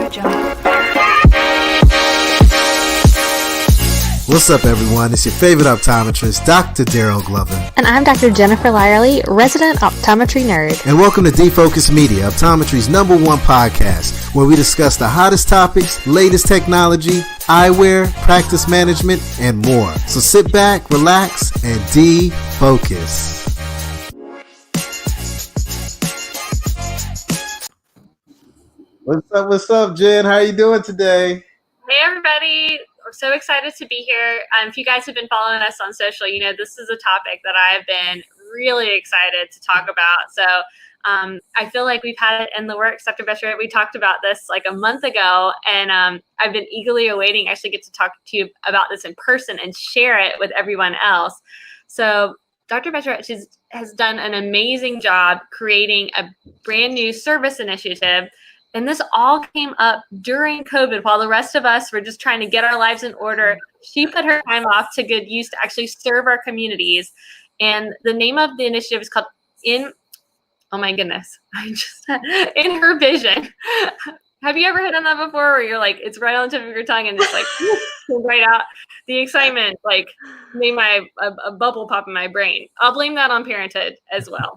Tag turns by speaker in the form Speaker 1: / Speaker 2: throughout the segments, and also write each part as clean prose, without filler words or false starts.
Speaker 1: What's up, everyone? It's your favorite optometrist, Dr. Daryl Glover.
Speaker 2: And I'm Dr. Jennifer Lyerly, resident optometry nerd.
Speaker 1: And welcome to Defocus Media, optometry's #1 podcast, where we discuss the hottest topics, latest technology, eyewear, practice management, and more. So sit back, relax, and defocus. What's up, Jen? How are you doing today?
Speaker 3: Hey, everybody. We're so excited to be here. If you guys have been following us on social, you know this is a topic that I've been really excited to talk about. So I feel like we've had it in the works. Dr. Besharat, we talked about this like a month ago, and I've been eagerly awaiting actually get to talk to you about this in person and share it with everyone else. So Dr. Besharat has done an amazing job creating a brand new service initiative. And this all came up during COVID while the rest of us were just trying to get our lives in order. She put her time off to good use to actually serve our communities. And the name of the initiative is called In Her Vision. Have you ever done that before where you're like, it's right on the tip of your tongue and just like, right out? The excitement like made a bubble pop in my brain. I'll blame that on parenthood as well.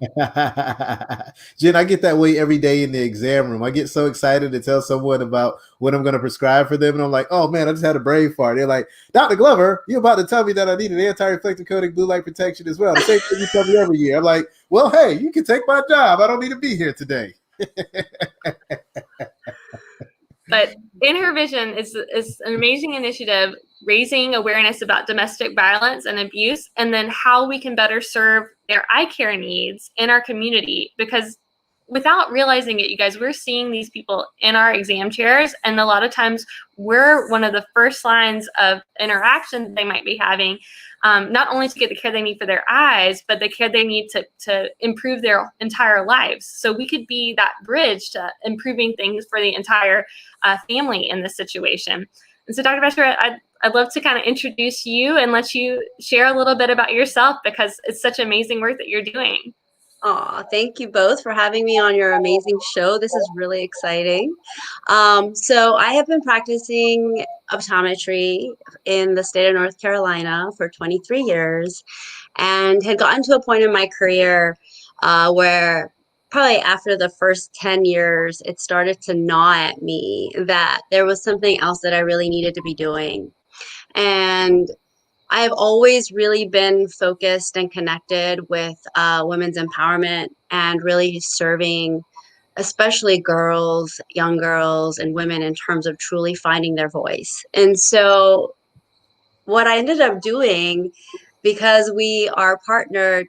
Speaker 1: Jen, I get that way every day in the exam room. I get so excited to tell someone about what I'm going to prescribe for them. And I'm like, oh man, I just had a brain fart. They're like, Dr. Glover, you're about to tell me that I need an anti-reflective coating blue light protection as well. The same thing you tell me every year. I'm like, well, hey, you can take my job. I don't need to be here today.
Speaker 3: But In Her Vision is an amazing initiative raising awareness about domestic violence and abuse, and then how we can better serve their eye care needs in our community. Because without realizing it, you guys, we're seeing these people in our exam chairs, and a lot of times we're one of the first lines of interaction they might be having, not only to get the care they need for their eyes, but the care they need to improve their entire lives. So we could be that bridge to improving things for the entire family in this situation. And so, Dr. Besharat, I'd love to kind of introduce you and let you share a little bit about yourself, because it's such amazing work that you're doing.
Speaker 4: Aw, thank you both for having me on your amazing show. This is really exciting. So I have been practicing optometry in the state of North Carolina for 23 years and had gotten to a point in my career where probably after the first 10 years, it started to gnaw at me that there was something else that I really needed to be doing. And I've always really been focused and connected with women's empowerment and really serving, especially girls, young girls, and women in terms of truly finding their voice. And so what I ended up doing, because we are partnered,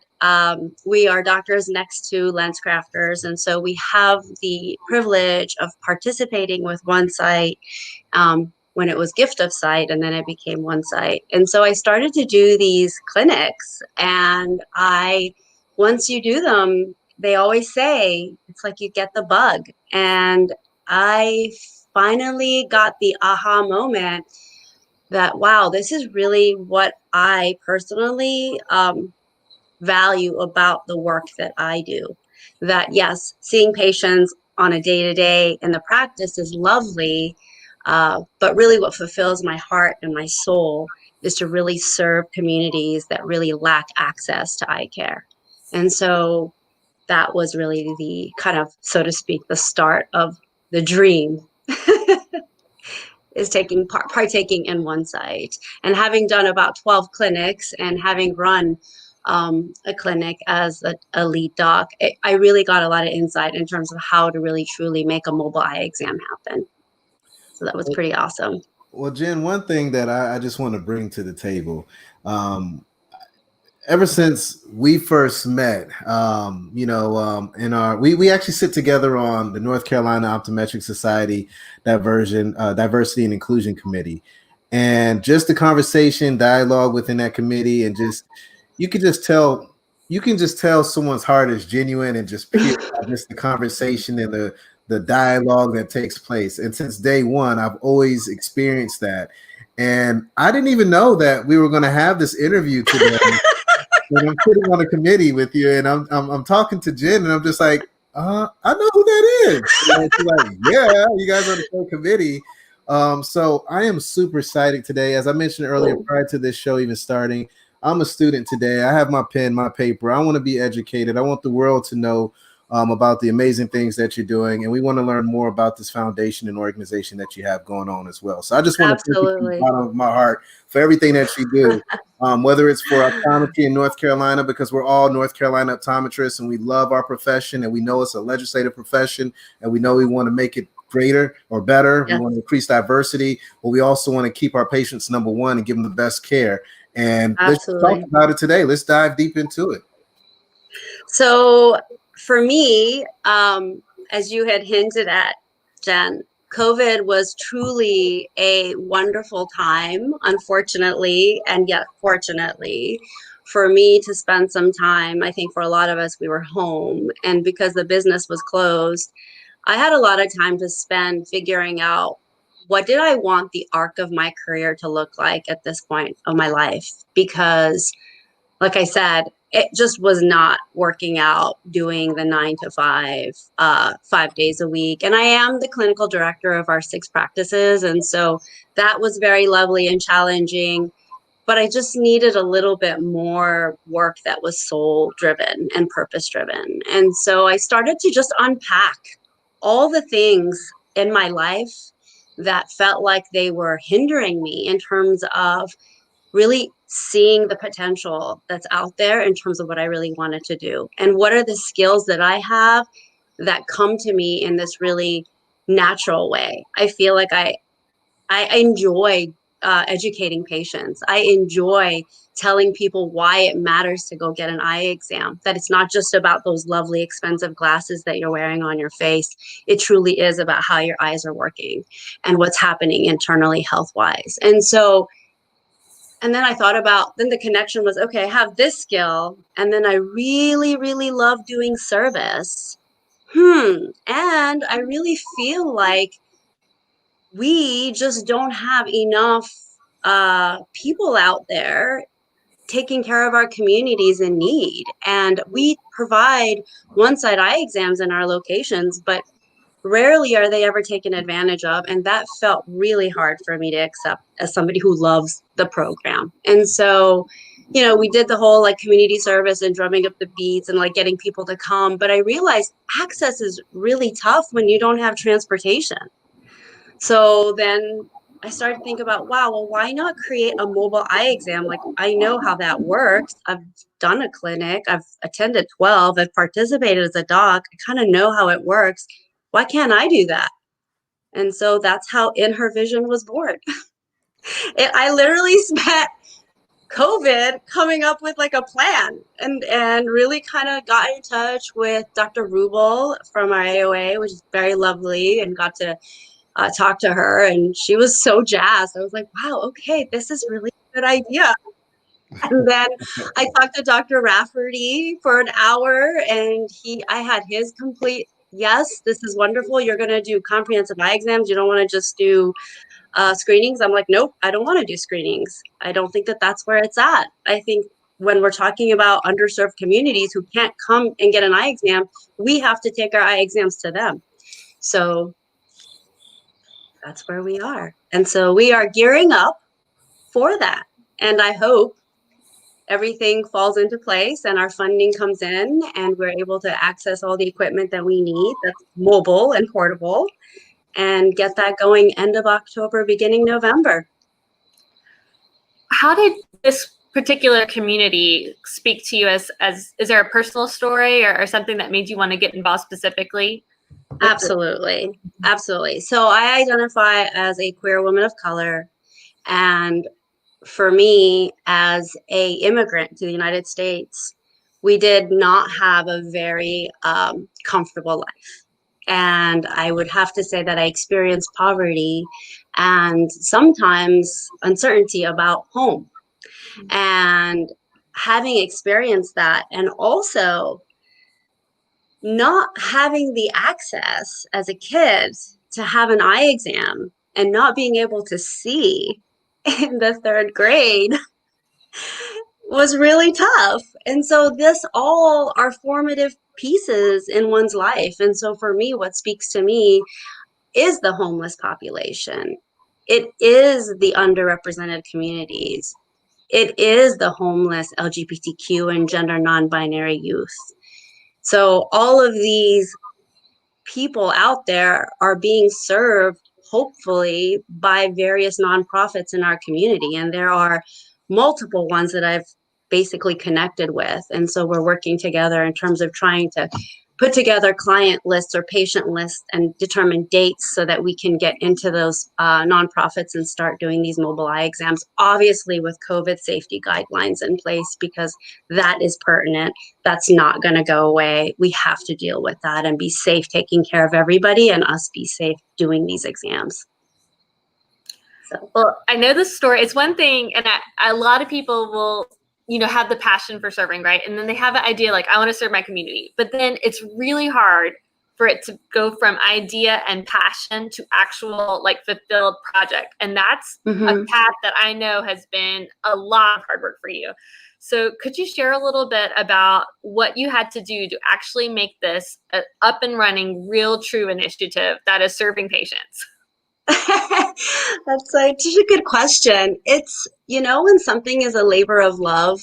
Speaker 4: we are doctors next to lens crafters. And so we have the privilege of participating with one site when it was Gift of Sight, and then it became One Sight. And so I started to do these clinics, and once you do them, they always say, it's like you get the bug. And I finally got the aha moment that, wow, this is really what I personally value about the work that I do. That yes, seeing patients on a day-to-day in the practice is lovely, but really what fulfills my heart and my soul is to really serve communities that really lack access to eye care. And so that was really the kind of, so to speak, the start of the dream is partaking in One Sight. And having done about 12 clinics and having run a clinic as a lead doc, I really got a lot of insight in terms of how to really truly make a mobile eye exam happen. So that was pretty awesome.
Speaker 1: Well, Jen, one thing that I just want to bring to the table, ever since we first met, we actually sit together on the North Carolina Optometric Society Diversity and Inclusion Committee, and just the conversation, dialogue within that committee, and just you can just tell someone's heart is genuine and just pure, just the conversation and the dialogue that takes place. And since day one, I've always experienced that. And I didn't even know that we were going to have this interview today. And I'm sitting on a committee with you, and I'm talking to Jen, and I'm just like, I know who that is. And she's like, yeah, you guys are the same committee. So I am super excited today. As I mentioned earlier, prior to this show even starting, I'm a student today. I have my pen, my paper. I want to be educated. I want the world to know about the amazing things that you're doing. And we want to learn more about this foundation and organization that you have going on as well. So I just want to thank you from the
Speaker 4: Absolutely.
Speaker 1: bottom of my heart for everything that you do. Whether it's for optometry in North Carolina, because we're all North Carolina optometrists and we love our profession and we know it's a legislative profession and we know we want to make it greater or better.
Speaker 4: Yes.
Speaker 1: We want to increase diversity, but we also want to keep our patients number one and give them the best care. And let's
Speaker 4: Absolutely.
Speaker 1: talk about it today. Let's dive deep into it.
Speaker 4: So for me, as you had hinted at, Jen, COVID was truly a wonderful time, unfortunately, and yet fortunately, for me to spend some time. I think for a lot of us, we were home, and because the business was closed, I had a lot of time to spend figuring out what did I want the arc of my career to look like at this point of my life, because like I said, it just was not working out doing the 9 to 5, 5 days a week. And I am the clinical director of our 6 practices. And so that was very lovely and challenging. But I just needed a little bit more work that was soul driven and purpose driven. And so I started to just unpack all the things in my life that felt like they were hindering me in terms of really seeing the potential that's out there in terms of what I really wanted to do. And what are the skills that I have that come to me in this really natural way. I feel like I enjoy educating patients. I enjoy telling people why it matters to go get an eye exam, that it's not just about those lovely expensive glasses that you're wearing on your face. It truly is about how your eyes are working and what's happening internally health wise. And then I thought about, then the connection was, okay, I have this skill. And then I really, really love doing service. And I really feel like we just don't have enough people out there taking care of our communities in need. And we provide one-side eye exams in our locations, but rarely are they ever taken advantage of. And that felt really hard for me to accept as somebody who loves the program. And so, we did the whole like community service and drumming up the beats and like getting people to come. But I realized access is really tough when you don't have transportation. So then I started to think about, wow, well, why not create a mobile eye exam? Like, I know how that works. I've done a clinic, I've attended 12, I've participated as a doc. I kind of know how it works. Why can't I do that? And so that's how In Her Vision was born. I literally spent COVID coming up with like a plan and really kind of got in touch with Dr. Rubel from our AOA, which is very lovely, and got to talk to her, and she was so jazzed. I was like, wow, okay, this is really a good idea. And then I talked to Dr. Rafferty for an hour, and I had his complete yes, this is wonderful. You're going to do comprehensive eye exams. You don't want to just do screenings. I'm like, nope, I don't want to do screenings. I don't think that that's where it's at. I think when we're talking about underserved communities who can't come and get an eye exam, we have to take our eye exams to them. So that's where we are. And so we are gearing up for that. And I hope everything falls into place and our funding comes in and we're able to access all the equipment that we need that's mobile and portable and get that going end of October, beginning November.
Speaker 3: How did this particular community speak to you as is there a personal story or something that made you want to get involved specifically?
Speaker 4: Absolutely. Absolutely. So I identify as a queer woman of color, and for me, as a immigrant to the United States, we did not have a very comfortable life. And I would have to say that I experienced poverty and sometimes uncertainty about home. And having experienced that, and also not having the access as a kid to have an eye exam and not being able to see in the 3rd grade was really tough. And so this all are formative pieces in one's life. And so for me, what speaks to me is the homeless population. It is the underrepresented communities. It is the homeless LGBTQ and gender non-binary youth. So all of these people out there are being served, hopefully, by various nonprofits in our community. And there are multiple ones that I've basically connected with. And so we're working together in terms of trying to put together client lists or patient lists and determine dates so that we can get into those nonprofits and start doing these mobile eye exams, obviously with COVID safety guidelines in place, because that is pertinent. That's not going to go away. We have to deal with that and be safe taking care of everybody, and us be safe doing these exams. So.
Speaker 3: Well, I know the story. It's one thing, and a lot of people will, have the passion for serving, right? And then they have an idea like, I want to serve my community. But then it's really hard for it to go from idea and passion to actual, like, fulfilled project. And that's a path that I know has been a lot of hard work for you. So could you share a little bit about what you had to do to actually make this an up and running, real, true initiative that is serving patients?
Speaker 4: That's such a good question. It's, when something is a labor of love,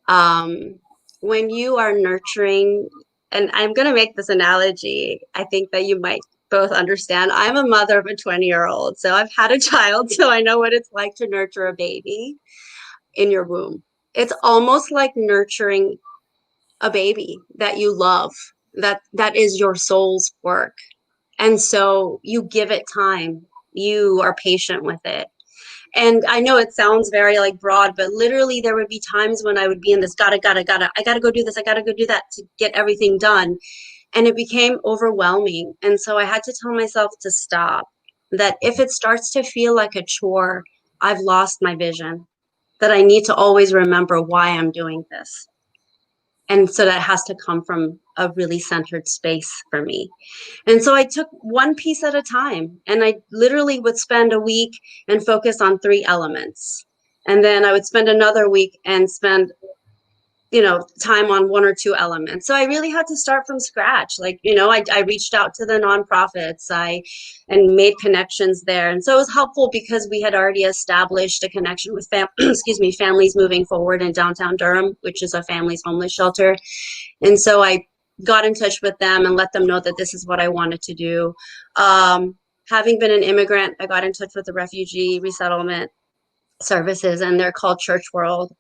Speaker 4: when you are nurturing, and I'm going to make this analogy, I think that you might both understand. I'm a mother of a 20-year-old, so I've had a child, so I know what it's like to nurture a baby in your womb. It's almost like nurturing a baby that you love, that is your soul's work. And so you give it time, you are patient with it. And I know it sounds very like broad, but literally there would be times when I would be in this I gotta go do this, I gotta go do that to get everything done. And it became overwhelming. And so I had to tell myself to stop, that if it starts to feel like a chore, I've lost my vision, that I need to always remember why I'm doing this. And so that has to come from a really centered space for me. And so I took one piece at a time, and I literally would spend a week and focus on 3 elements. And then I would spend another week and spend, time on 1 or 2 elements. So I really had to start from scratch. Like, I reached out to the nonprofits, and made connections there. And so it was helpful because we had already established a connection with Families Moving Forward in downtown Durham, which is a family's homeless shelter. And so I got in touch with them and let them know that this is what I wanted to do. Having been an immigrant, I got in touch with the Refugee Resettlement Services, and they're called Church World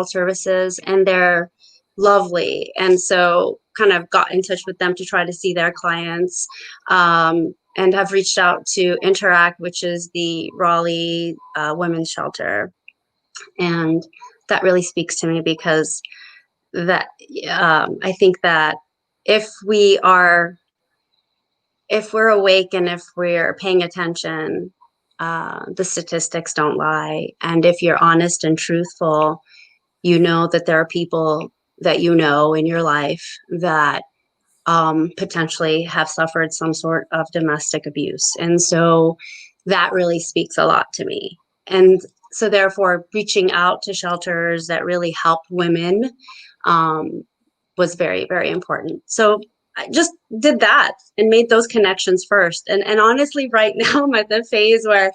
Speaker 4: Services, and they're lovely. And so kind of got in touch with them to try to see their clients, and have reached out to Interact, which is the Raleigh women's shelter. And that really speaks to me because that I think that if we're awake and if we're paying attention, the statistics don't lie. And if you're honest and truthful, that there are people that in your life that potentially have suffered some sort of domestic abuse. And so that really speaks a lot to me. And so therefore, reaching out to shelters that really help women was very, very important. So I just did that and made those connections first. And honestly, right now I'm at the phase where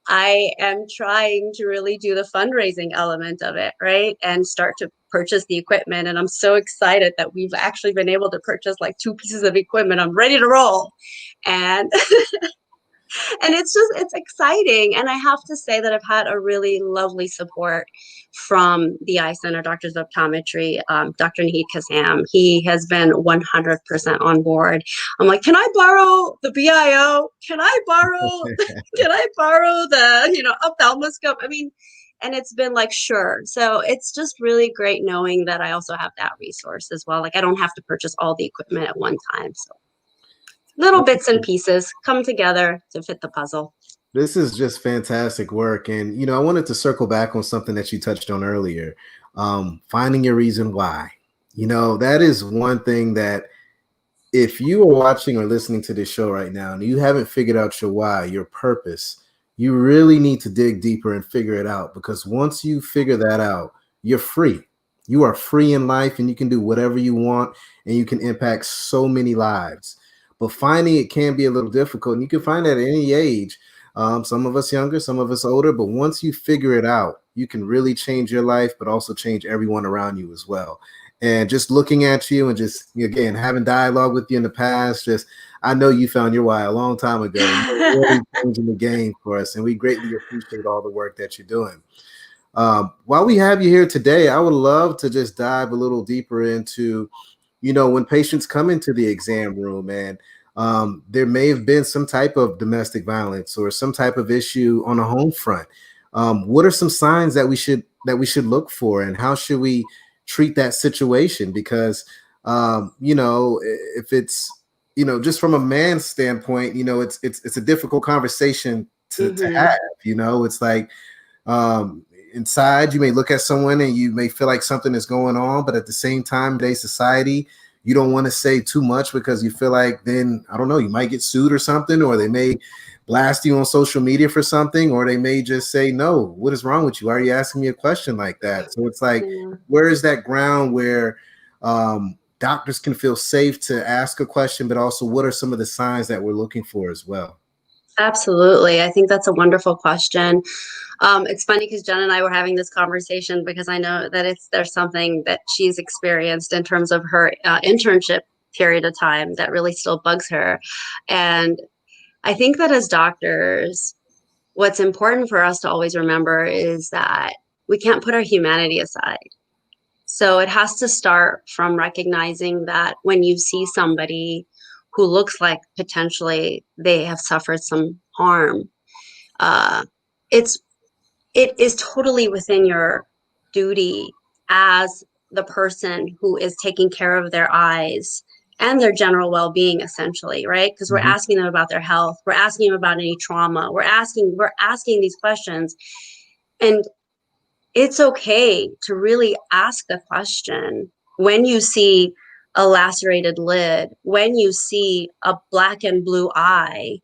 Speaker 4: I am trying to really do the fundraising element of it, right? And start to purchase the equipment. And I'm so excited that we've actually been able to purchase like 2 pieces of equipment. I'm ready to roll. And and it's exciting. And I have to say that I've had a really lovely support from the Eye Center Doctors of Optometry, Dr. Nahid Kassam. He has been 100% on board. I'm like, can I borrow the BIO? Can I borrow the, ophthalmoscope? I mean, and it's been like, sure. So it's just really great knowing that I also have that resource as well. Like, I don't have to purchase all the equipment at one time. So little bits and pieces come together to fit the puzzle.
Speaker 1: This is just fantastic work. And, I wanted to circle back on something that you touched on earlier, finding your reason why. That is one thing that if you are watching or listening to this show right now and you haven't figured out your why, your purpose, you really need to dig deeper and figure it out, because once you figure that out, you're free. You are free in life, and you can do whatever you want, and you can impact so many lives. But finding it can be a little difficult, and you can find that at any age. Some of us younger, some of us older, but once you figure it out, you can really change your life, but also change everyone around you as well. And just looking at you and just, again, having dialogue with you in the past, just, I know you found your why a long time ago, and you're really changing the game for us. And we greatly appreciate all the work that you're doing. While we have you here today, I would love to just dive a little deeper into, when patients come into the exam room and there may have been some type of domestic violence or some type of issue on a home front. What are some signs that we should look for, and how should we treat that situation? Because if it's, just from a man's standpoint, it's a difficult conversation to have. It's like, inside you may look at someone and you may feel like something is going on, but at the same time, today's society, you don't want to say too much, because you feel like then, I don't know, you might get sued or something, or they may blast you on social media for something, or they may just say, no, what is wrong with you? Why are you asking me a question like that? So it's like, where is that ground where doctors can feel safe to ask a question, but also what are some of the signs that we're looking for as well?
Speaker 4: Absolutely. I think that's a wonderful question. It's funny because Jen and I were having this conversation, because I know that there's something that she's experienced in terms of her internship period of time that really still bugs her. And I think that as doctors, what's important for us to always remember is that we can't put our humanity aside. So it has to start from recognizing that when you see somebody who looks like potentially they have suffered some harm, it is totally within your duty as the person who is taking care of their eyes and their general well-being, essentially, right? Because we're asking them about their health, we're asking them about any trauma, we're asking these questions. And it's okay to really ask the question when you see a lacerated lid, when you see a black and blue eye,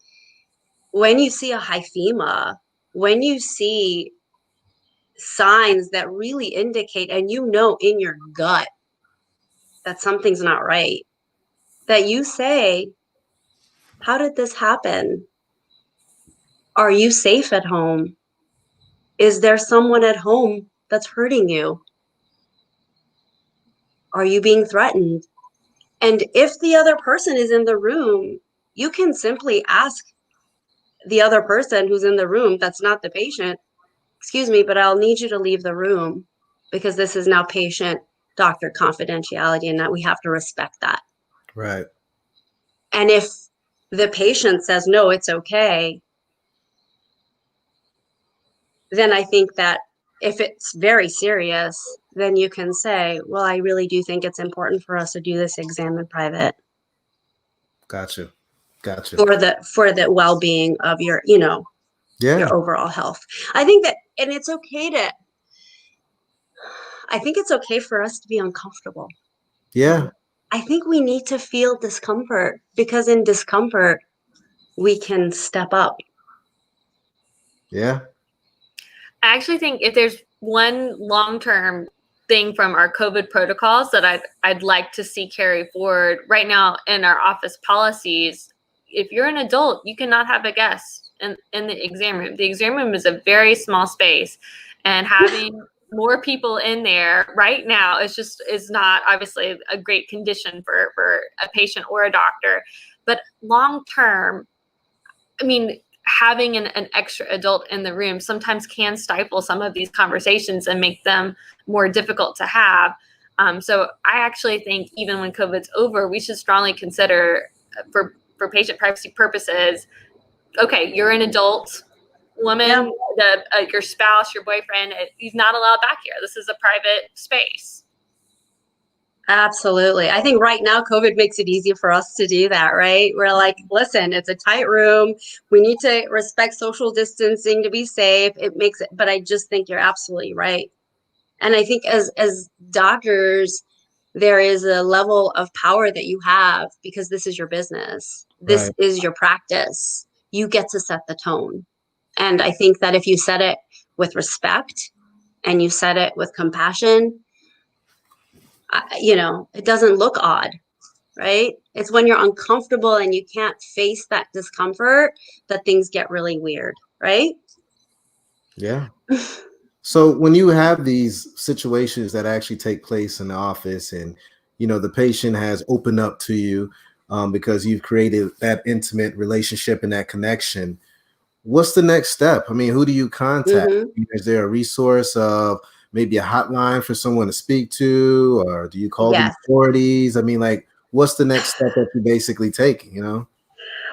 Speaker 4: when you see a hyphema, when you see signs that really indicate, and in your gut that something's not right, that you say, how did this happen? Are you safe at home? Is there someone at home that's hurting you? Are you being threatened? And if the other person is in the room, you can simply ask the other person who's in the room, that's not the patient, excuse me, but I'll need you to leave the room, because this is now patient doctor confidentiality, and that we have to respect that.
Speaker 1: Right.
Speaker 4: And if the patient says, no, it's okay, then I think that if it's very serious, then you can say, well, I really do think it's important for us to do this exam in private.
Speaker 1: Gotcha.
Speaker 4: For the well-being of your, your overall health. I think it's okay for us to be uncomfortable.
Speaker 1: Yeah.
Speaker 4: I think we need to feel discomfort, because in discomfort, we can step up.
Speaker 1: Yeah.
Speaker 3: I actually think if there's one long-term thing from our COVID protocols that I'd like to see carry forward right now in our office policies, if you're an adult, you cannot have a guest in the exam room. The exam room is a very small space, and having more people in there right now is not obviously a great condition for a patient or a doctor. But long term, I mean, having an extra adult in the room sometimes can stifle some of these conversations and make them more difficult to have. So I actually think even when COVID's over, we should strongly consider for patient privacy purposes, okay, you're an adult woman, your spouse, your boyfriend, he's not allowed back here. This is a private space.
Speaker 4: Absolutely. I think right now COVID makes it easy for us to do that, right? We're like, listen, it's a tight room. We need to respect social distancing to be safe. It makes it, but I just think you're absolutely right. And I think as doctors, there is a level of power that you have, because this is your business. This is your practice. You get to set the tone. And I think that if you said it with respect and you said it with compassion, it doesn't look odd, right? It's when you're uncomfortable and you can't face that discomfort that things get really weird, right?
Speaker 1: Yeah. So when you have these situations that actually take place in the office, and the patient has opened up to you because you've created that intimate relationship and that connection, what's the next step? I mean, who do you contact?
Speaker 4: Mm-hmm.
Speaker 1: Is there a resource of maybe a hotline for someone to speak to, or do you call the
Speaker 4: Yes.
Speaker 1: authorities? I mean, like, what's the next step that you basically take?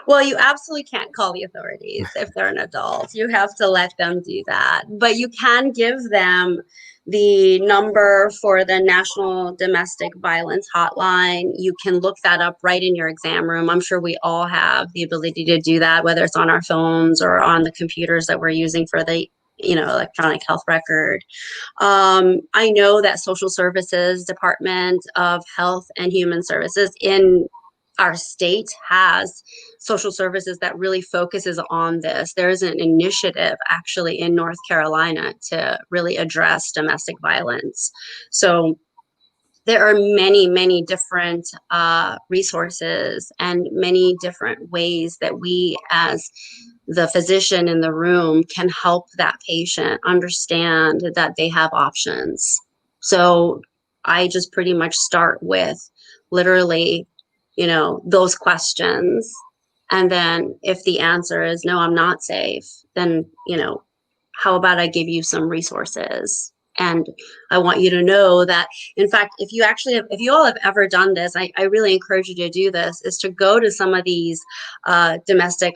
Speaker 4: Well, you absolutely can't call the authorities if they're an adult. You have to let them do that. But you can give them the number for the National Domestic Violence Hotline. You can look that up right in your exam room. I'm sure we all have the ability to do that, whether it's on our phones or on the computers that we're using for the electronic health record. I know that Social Services Department of Health and Human Services in our state has social services that really focuses on this. There's an initiative actually in North Carolina to really address domestic violence. So there are many, many different resources and many different ways that we as the physician in the room can help that patient understand that they have options. So I just pretty much start with literally, those questions. And then if the answer is no, I'm not safe, then, how about I give you some resources? And I want you to know that, in fact, if you all have ever done this, I really encourage you to do this, is to go to some of these domestic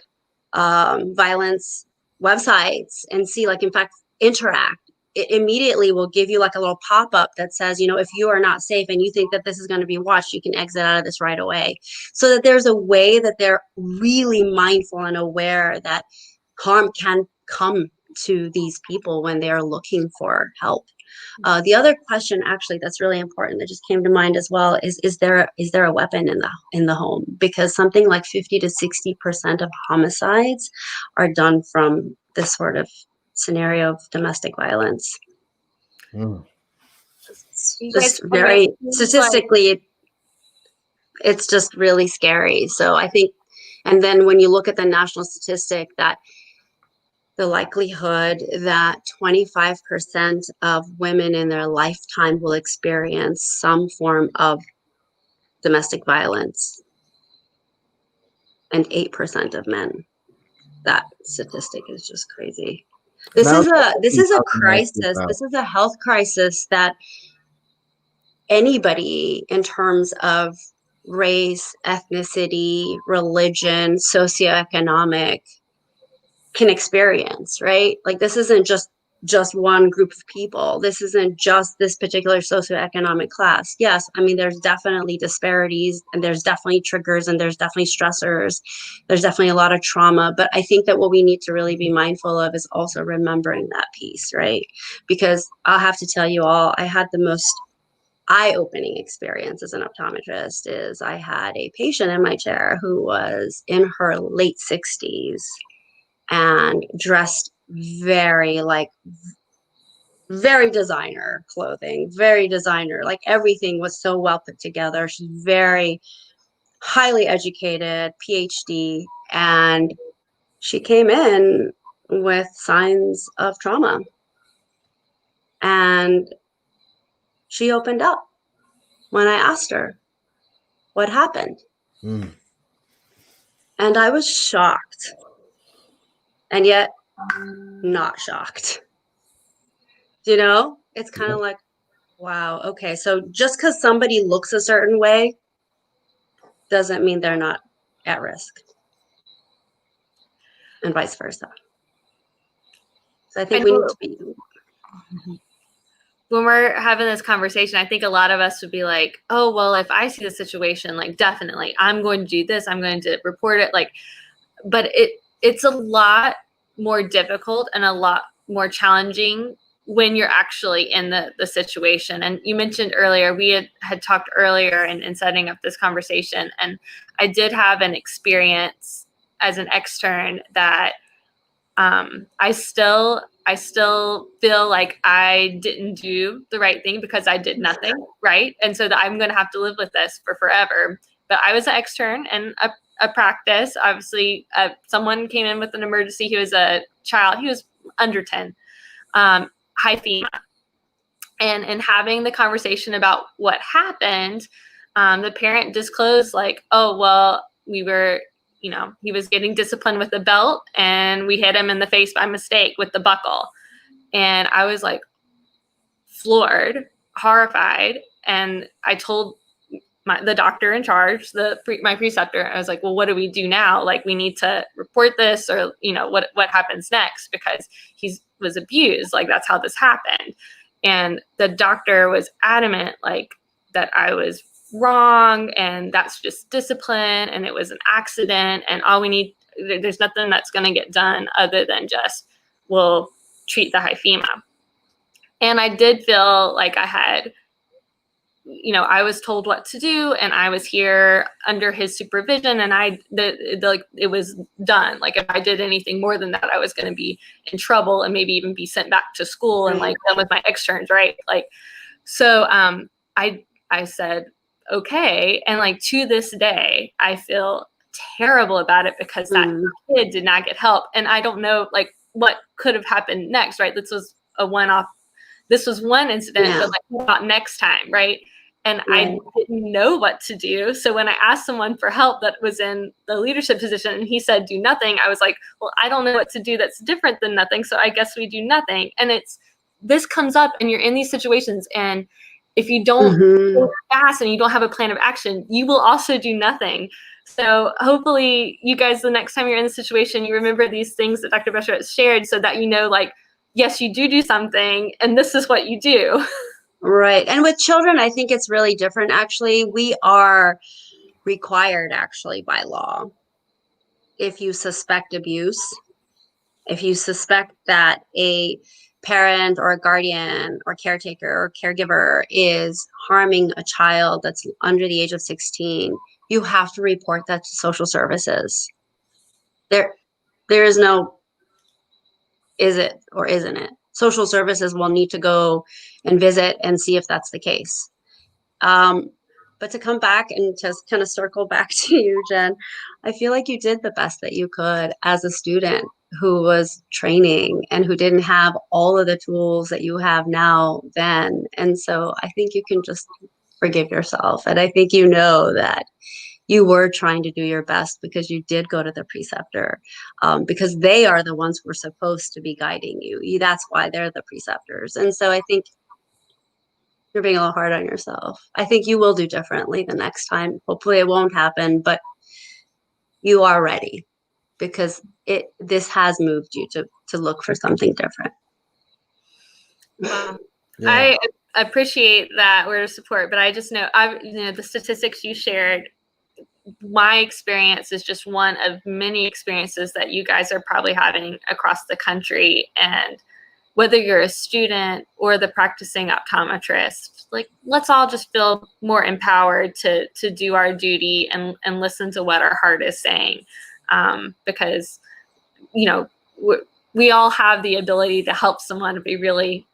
Speaker 4: violence websites and see, like, in fact, Interact. It immediately will give you like a little pop-up that says, if you are not safe and you think that this is going to be watched, you can exit out of this right away. So that there's a way that they're really mindful and aware that harm can come to these people when they are looking for help. The other question, actually, that's really important that just came to mind as well is there a weapon in the home? Because something like 50 to 60% of homicides are done from this sort of scenario of domestic violence.
Speaker 1: Mm.
Speaker 4: Just very statistically, it's just really scary. So I think, and then when you look at the national statistic, that the likelihood that 25% of women in their lifetime will experience some form of domestic violence and 8% of men. That statistic is just crazy. This is a crisis. This is a health crisis that anybody in terms of race, ethnicity, religion, socioeconomic can experience, right? Like, this isn't just one group of people. This isn't just this particular socioeconomic class. Yes, I mean, there's definitely disparities and there's definitely triggers and there's definitely stressors. There's definitely a lot of trauma. But I think that what we need to really be mindful of is also remembering that piece, right? Because I'll have to tell you all, I had the most eye-opening experience as an optometrist. Is I had a patient in my chair who was in her late 60s and dressed very designer clothing, very designer, like everything was so well put together. She's very highly educated, PhD, and she came in with signs of trauma. And she opened up when I asked her what happened.
Speaker 1: Mm.
Speaker 4: And I was shocked, and yet not shocked. It's kind of like, wow, okay, so just because somebody looks a certain way doesn't mean they're not at risk, and vice versa. So I think we need to be.
Speaker 3: When we're having this conversation, I think a lot of us would be like, oh, well, if I see the situation, like, definitely I'm going to do this. I'm going to report it. Like, but it's a lot more difficult and a lot more challenging when you're actually in the situation. And you mentioned earlier, we had talked earlier in setting up this conversation, and I did have an experience as an extern that I still feel like I didn't do the right thing because I did nothing right, and so that I'm going to have to live with this for forever. But I was an extern in a practice. Obviously, someone came in with an emergency. He was a child. He was under 10, high FEMA, and having the conversation about what happened, the parent disclosed like, oh well, we were. He was getting disciplined with the belt and we hit him in the face by mistake with the buckle. And I was like floored, horrified. And I told the doctor in charge, my preceptor, I was like, well, what do we do now? Like, we need to report this or, what happens next? Because he was abused. Like, that's how this happened. And the doctor was adamant, like, that I was wrong and that's just discipline and it was an accident and there's nothing that's going to get done other than just we'll treat the high FEMA. And I did feel like I had, I was told what to do and I was here under his supervision and it was done. Like if I did anything more than that, I was going to be in trouble and maybe even be sent back to school and like done with my externs, right? Like, so I said, okay. And like to this day, I feel terrible about it because that kid did not get help. And I don't know like what could have happened next, right? This was a one-off. This was one incident, but like what about next time, right? And I didn't know what to do. So when I asked someone for help that was in the leadership position and he said, do nothing, I was like, well, I don't know what to do that's different than nothing. So I guess we do nothing. And this comes up and you're in these situations and if you don't go fast and you don't have a plan of action, you will also do nothing. So hopefully you guys, the next time you're in the situation, you remember these things that Dr. Besharat shared so that like, yes, you do something and this is what you do.
Speaker 4: Right. And with children, I think it's really different. Actually, we are required actually by law. If you suspect abuse, if you suspect that a parent or a guardian or caretaker or caregiver is harming a child that's under the age of 16, you have to report that to social services. There is no, is it or isn't it? Social services will need to go and visit and see if that's the case. But to come back and just kind of circle back to you, Jen, I feel like you did the best that you could as a student who was training and who didn't have all of the tools that you have now then. And so I think you can just forgive yourself. And I think you know that you were trying to do your best because you did go to the preceptor, because they are the ones who are supposed to be guiding you. That's why they're the preceptors. And so I think you're being a little hard on yourself. I think you will do differently the next time. Hopefully it won't happen, but you are ready because this has moved you to look for something different.
Speaker 3: Wow. Yeah. I appreciate that word of support, but I just know the statistics you shared, my experience is just one of many experiences that you guys are probably having across the country. And whether you're a student or the practicing optometrist, like let's all just feel more empowered to do our duty and listen to what our heart is saying. Because, we all have the ability to help someone if we really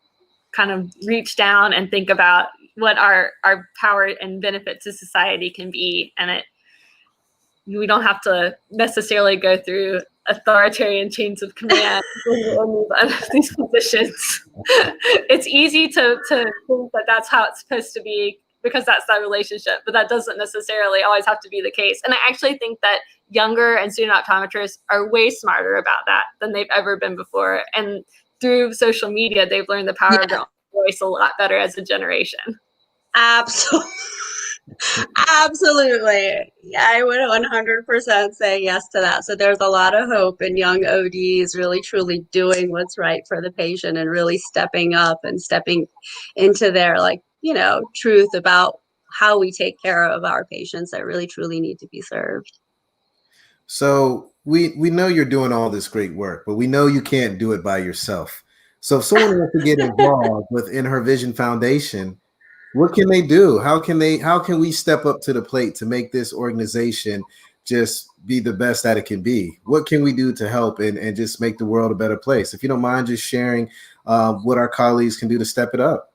Speaker 3: kind of reach down and think about what our power and benefit to society can be. And we don't have to necessarily go through authoritarian chains of command in these positions. It's easy to think that that's how it's supposed to be because that's that relationship, but that doesn't necessarily always have to be the case. And I actually think that younger and student optometrists are way smarter about that than they've ever been before. And through social media, they've learned the power of their own voice a lot better as a generation.
Speaker 4: Absolutely. Absolutely. I would 100% say yes to that. So there's a lot of hope in young ODs really truly doing what's right for the patient and really stepping up and stepping into their truth about how we take care of our patients that really truly need to be served.
Speaker 1: So we know you're doing all this great work, but we know you can't do it by yourself. So if someone wants to get involved with In Her Vision Foundation, what can they do? How can we step up to the plate to make this organization just be the best that it can be. What can we do to help and just make the world a better place? If you don't mind just sharing what our colleagues can do to step it up.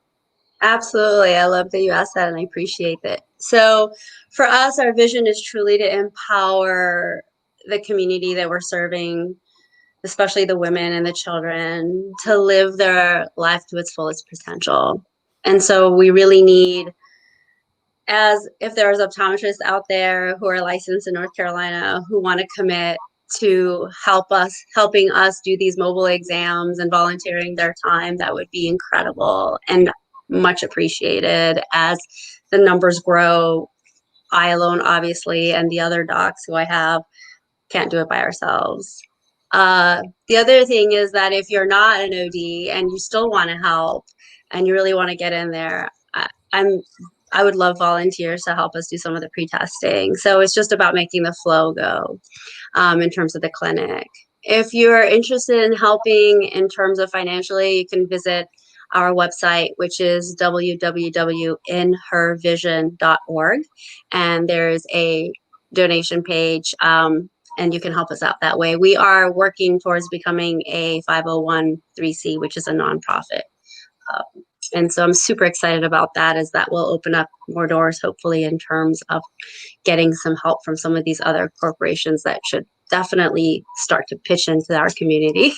Speaker 4: Absolutely. I love that you asked that, and I appreciate that. So for us, our vision is truly to empower the community that we're serving, especially the women and the children, to live their life to its fullest potential. And so we really need, as if there's optometrists out there who are licensed in North Carolina who want to commit to helping us do these mobile exams and volunteering their time, that would be incredible and much appreciated. As the numbers grow, I alone, obviously, and the other docs who I have can't do it by ourselves. The other thing is that if you're not an OD and you still want to help and you really want to get in there, I would love volunteers to help us do some of the pre-testing. So it's just about making the flow go in terms of the clinic. If you're interested in helping in terms of financially, you can visit our website, which is www.inhervision.org. And there's a donation page, and you can help us out that way. We are working towards becoming a 501(c), which is a nonprofit. And so I'm super excited about that, as that will open up more doors, hopefully, in terms of getting some help from some of these other corporations that should definitely start to pitch into our community.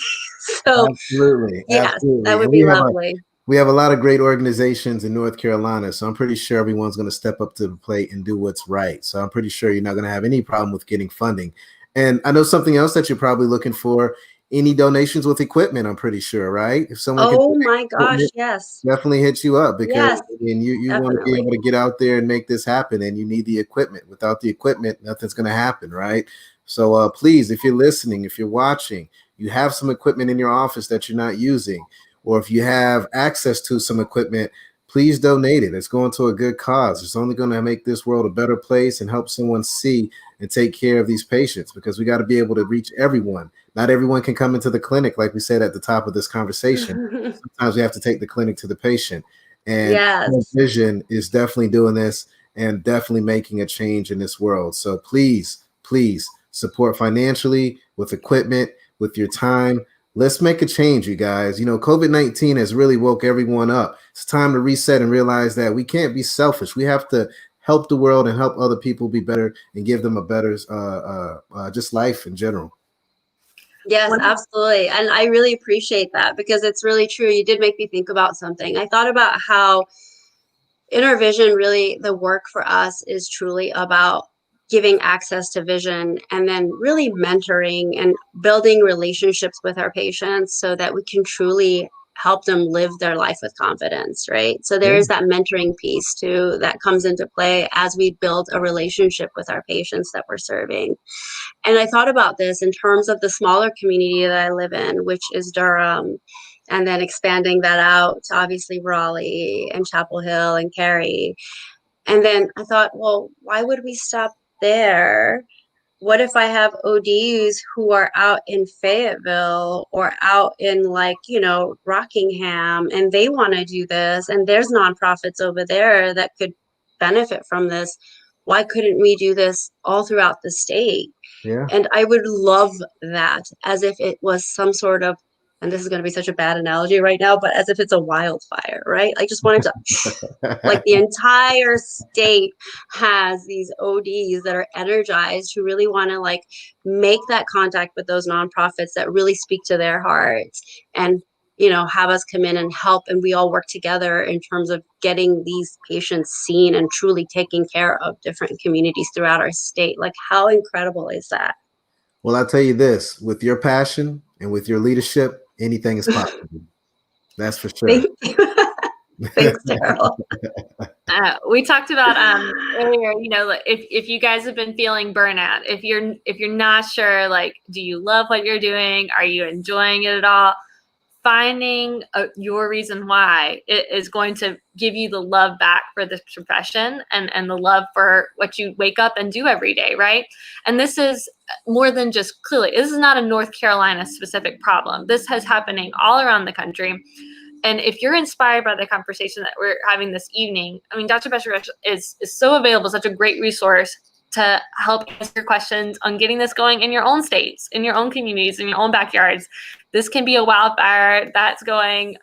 Speaker 4: So
Speaker 1: Absolutely.
Speaker 4: yes,
Speaker 1: Absolutely.
Speaker 4: that would
Speaker 1: And
Speaker 4: be lovely.
Speaker 1: we have a lot of great organizations in North Carolina, so I'm pretty sure everyone's going to step up to the plate and do what's right. So I'm pretty sure you're not going to have any problem with getting funding. And I know something else that you're probably looking for, any donations with equipment, I'm pretty sure, right? If someone can
Speaker 4: Oh my gosh, yes.
Speaker 1: definitely hit you up, because
Speaker 4: Yes,
Speaker 1: I mean, you want to be
Speaker 4: definitely.
Speaker 1: able to get out there and make this happen, and you need the equipment. Without the equipment, nothing's going to happen, right? So please, if you're listening, if you're watching, you have some equipment in your office that you're not using, or if you have access to some equipment, please donate it. It's going to a good cause. It's only going to make this world a better place and help someone see and take care of these patients, because we got to be able to reach everyone. Not everyone can come into the clinic, like we said at the top of this conversation. Sometimes we have to take the clinic to the patient. And
Speaker 4: Yes.
Speaker 1: Vision is definitely doing this and definitely making a change in this world. So please, please support financially, with equipment, with your time. Let's make a change, you guys. You know, COVID-19 has really woke everyone up. It's time to reset and realize that we can't be selfish. We have to help the world and help other people be better and give them a better just life in general.
Speaker 4: Yes, absolutely. And I really appreciate that, because it's really true. You did make me think about something. I thought about how in our vision, really, the work for us is truly about giving access to vision, and then really mentoring and building relationships with our patients so that we can truly help them live their life with confidence, right? So there is that mentoring piece too that comes into play as we build a relationship with our patients that we're serving. And I thought about this in terms of the smaller community that I live in, which is Durham, and then expanding that out to obviously Raleigh and Chapel Hill and Cary. And then I thought, well, why would we stop there? What if I have ODs who are out in Fayetteville or out in, like, Rockingham, and they want to do this, and there's nonprofits over there that could benefit from this? Why couldn't we do this all throughout the state?
Speaker 1: Yeah.
Speaker 4: And I would love that, as if it was some sort of, and this is going to be such a bad analogy right now, but as if it's a wildfire, right? I just wanted to, like, the entire state has these ODs that are energized, who really want to, like, make that contact with those nonprofits that really speak to their hearts, and have us come in and help, and we all work together in terms of getting these patients seen and truly taking care of different communities throughout our state. Like, how incredible is that?
Speaker 1: Well, I'll tell you this, with your passion and with your leadership, anything is possible. That's for sure.
Speaker 4: Thank you. Thanks, Daryl.
Speaker 3: We talked about earlier, if you guys have been feeling burnout, if you're not sure, like, do you love what you're doing? Are you enjoying it at all? Finding your reason why it is going to give you the love back for this profession, and the love for what you wake up and do every day, right? And this is more than just, clearly, this is not a North Carolina specific problem. This is happening all around the country. And if you're inspired by the conversation that we're having this evening, I mean, Dr. Besharat is so available, such a great resource. to help answer questions on getting this going in your own states, in your own communities, in your own backyards. This can be a wildfire that's going,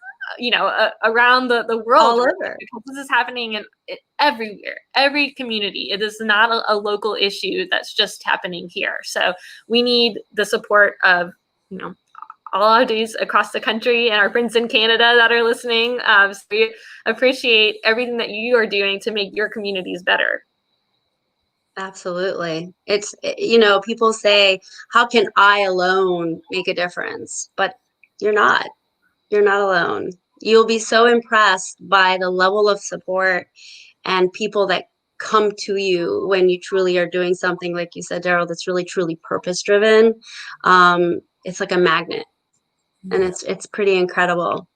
Speaker 3: around the world.
Speaker 4: All over.
Speaker 3: Because this is happening in everywhere, every community. It is not a local issue that's just happening here. So we need the support of, all our days across the country and our friends in Canada that are listening. So we appreciate everything that you are doing to make your communities better.
Speaker 4: Absolutely. It's, people say, how can I alone make a difference? But you're not alone. You'll be so impressed by the level of support and people that come to you when you truly are doing something, like you said, Daryl, that's really, truly purpose driven. It's like a magnet, and it's pretty incredible.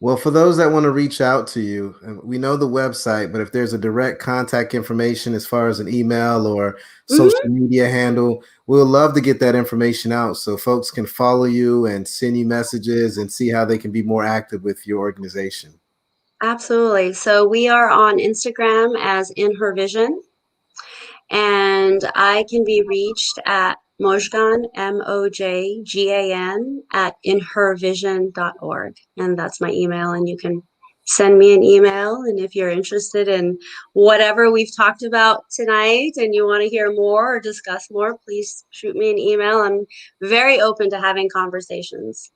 Speaker 1: Well, for those that want to reach out to you, we know the website, but if there's a direct contact information as far as an email or social media handle, we'll love to get that information out so folks can follow you and send you messages and see how they can be more active with your organization.
Speaker 4: Absolutely. So we are on Instagram as In Her Vision, and I can be reached at Mojgan, Mojgan, at inhervision.org. And that's my email, and you can send me an email. And if you're interested in whatever we've talked about tonight and you want to hear more or discuss more, please shoot me an email. I'm very open to having conversations.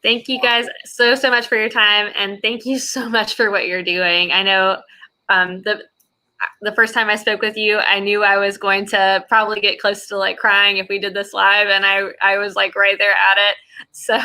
Speaker 3: Thank you guys so much for your time, and thank you so much for what you're doing. I know the first time I spoke with you, I knew I was going to probably get close to like crying if we did this live, and I was like right there at it. So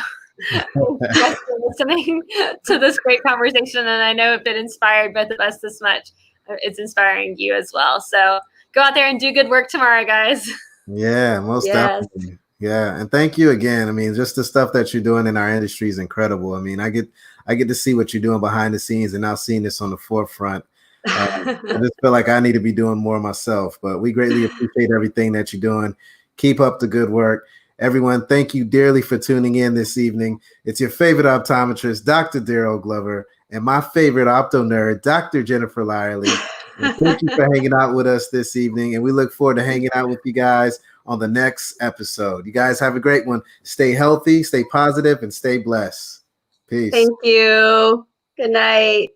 Speaker 3: thank you guys for listening to this great conversation, and I know if it inspired both of us this much, it's inspiring you as well. So go out there and do good work tomorrow, guys.
Speaker 1: Yeah, most definitely. Yeah, and thank you again. I mean, just the stuff that you're doing in our industry is incredible. I mean, I get to see what you're doing behind the scenes, and now seeing this on the forefront. I just feel like I need to be doing more myself, but we greatly appreciate everything that you're doing. Keep up the good work. Everyone, thank you dearly for tuning in this evening. It's your favorite optometrist, Dr. Daryl Glover, and my favorite opto nerd, Dr. Jennifer Lyerly. And thank you for hanging out with us this evening, and we look forward to hanging out with you guys on the next episode. You guys have a great one. Stay healthy, stay positive, and stay blessed. Peace.
Speaker 4: Thank you. Good night.